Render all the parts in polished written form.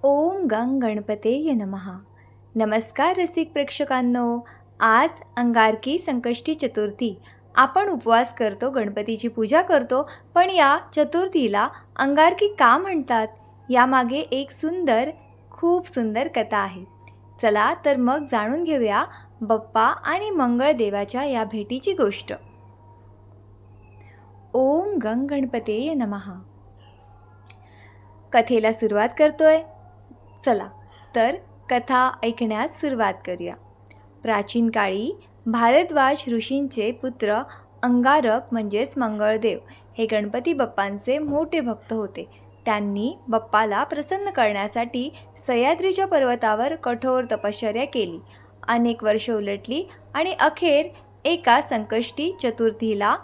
ओम गंग गणपतेय नमः. नमस्कार रसिक प्रेक्षकांनो. आज अंगारकी संकष्टी चतुर्थी. आपण उपवास करतो, गणपतीची पूजा करतो, पण या चतुर्थीला अंगारकी का म्हणतात? यामागे एक खूप सुंदर कथा आहे. चला तर मग जाणून घेऊया बाप्पा आणि मंगळदेवाच्या या भेटीची गोष्ट. ओम गंग गणपतेय नमः. कथेला सुरुवात करतोय. चला तर कथा ऐकण्यास सुरुवात करूया. प्राचीन काळी भारद्वाज ऋषींचे पुत्र अंगारक म्हणजेच मंगळदेव हे गणपती बाप्पांचे मोठे भक्त होते. त्यांनी बाप्पाला प्रसन्न करण्यासाठी सह्याद्रीच्या पर्वतावर कठोर तपश्चर्या केली. अनेक वर्षे उलटली आणि अखेर एका संकष्टी चतुर्थीला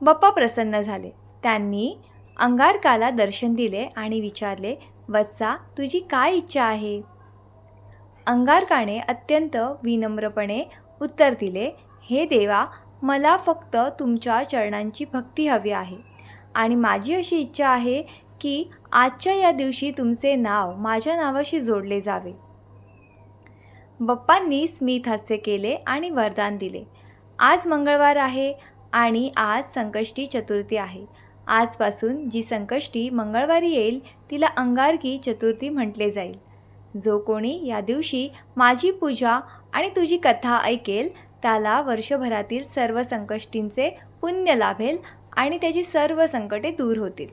बाप्पा प्रसन्न झाले. त्यांनी अंगारकाला दर्शन दिले आणि विचारले, वत्सा, तुझी काय इच्छा आहे? अंगारकाने अत्यंत विनम्रपणे उत्तर दिले, हे देवा, मला फक्त तुमच्या चरणांची भक्ती हवी आहे आणि माझी अशी इच्छा आहे की आजच्या या दिवशी तुमचे नाव माझ्या नावाशी जोडले जावे. बाप्पांनी स्मित हास्य केले आणि वरदान दिले, आज मंगळवार आहे आणि आज संकष्टी चतुर्थी आहे. आजपासून जी संकष्टी मंगळवारी येईल तिला अंगारकी चतुर्थी म्हटले जाईल. जो कोणी या दिवशी माझी पूजा आणि तुझी कथा ऐकेल त्याला वर्षभरातील सर्व संकष्टींचे पुण्य लाभेल आणि त्याची सर्व संकटे दूर होतील.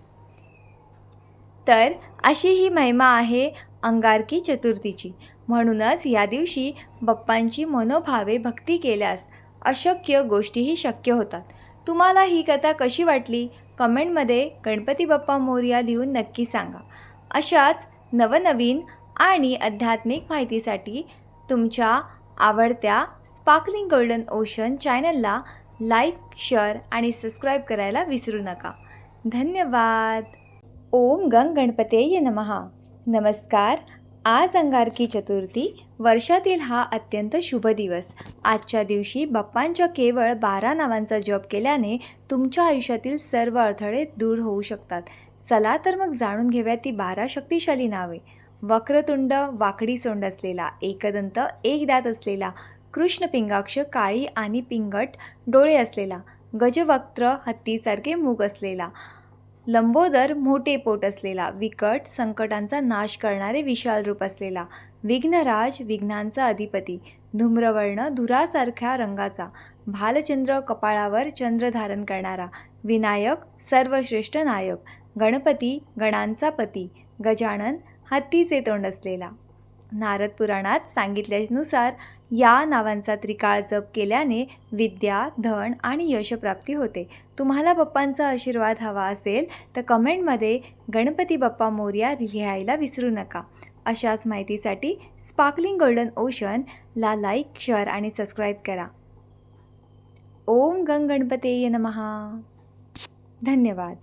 तर अशी ही महिमा आहे अंगारकी चतुर्थीची. म्हणूनच या दिवशी बाप्पांची मनोभावे भक्ती केल्यास अशक्य गोष्टीही शक्य होतात. तुम्हाला ही कथा कशी वाटली? कमेंटमध्ये गणपती बाप्पा मोरया लिहून नक्की सांगा. अशाच नवनवीन आणि आध्यात्मिक माहितीसाठी तुमच्या आवडत्या स्पार्कलिंग गोल्डन ओशन चॅनलला लाईक, शेअर आणि सबस्क्राईब करायला विसरू नका. धन्यवाद. ओम गंग गणपतेय नमः. नमस्कार. आज अंगारकी चतुर्थी. वर्षातील हा अत्यंत शुभ दिवस. आजच्या दिवशी बाप्पांच्या केवळ 12 नावांचा जप केल्याने तुमच्या आयुष्यातील सर्व अडथळे दूर होऊ शकतात. चला तर मग जाणून घेऊया ती 12 शक्तिशाली नावे. वक्रतुंड, वाकडी सोंड असलेला, एकदंत, एक दात असलेला, कृष्ण पिंगाक्ष, काळी आणि पिंगट डोळे असलेला, गजवक्त्र, हत्तीसारखे मूग असलेला, लंबोदर, मोठे पोट असलेला, विकट, संकटांचा नाश करणारे विशाल रूप असलेला, विघ्नराज, विघ्नांचा अधिपती, धूम्रवर्ण, धुरासारख्या रंगाचा, भालचंद्र, कपाळावर चंद्र धारण करणारा, विनायक, सर्वश्रेष्ठ नायक, गणपती, गणांचा पती, गजानन, हत्तीचे तोंड असलेला. नारद पुराणात सांगितल्यानुसार या नावांचा त्रिकाळ जप केल्याने विद्या, धन आणि यशप्राप्ती होते. तुम्हाला बाप्पांचा आशीर्वाद हवा असेल तर कमेंटमध्ये गणपती बाप्पा मोरया लिहायला विसरू नका. अशाच माहितीसाठी स्पार्कलिंग गोल्डन ओशनला लाईक, शेअर आणि सबस्क्राईब करा. ओम गंग गणपतेय नमः. धन्यवाद.